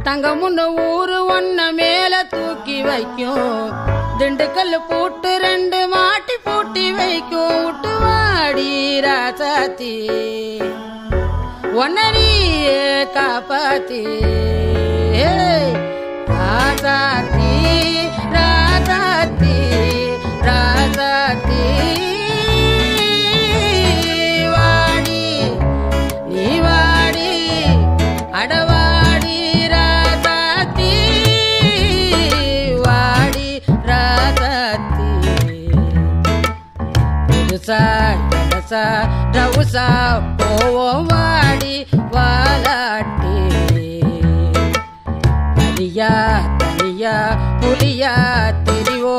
தங்கமுன்னு ஊரு ஒன்ன மேல தூக்கி வைக்கும் திண்டுக்கல் பூட்டு 2 மாட்டி பூட்டி வைக்கும் விட்டு வாடி ராசாத்தி ஒன்ன நீயே காப்பாத்தி ராசாத்தி ராசாத்தி ராசாத்தி வாடி நீ வாடி அடவாடி ராசாத்தி வாடி ராசாத்தி புதுசா ஜலசா ரவுசா போவோம் வாடி வாலாட்டி தனியா தனியா புலியா திரிவோ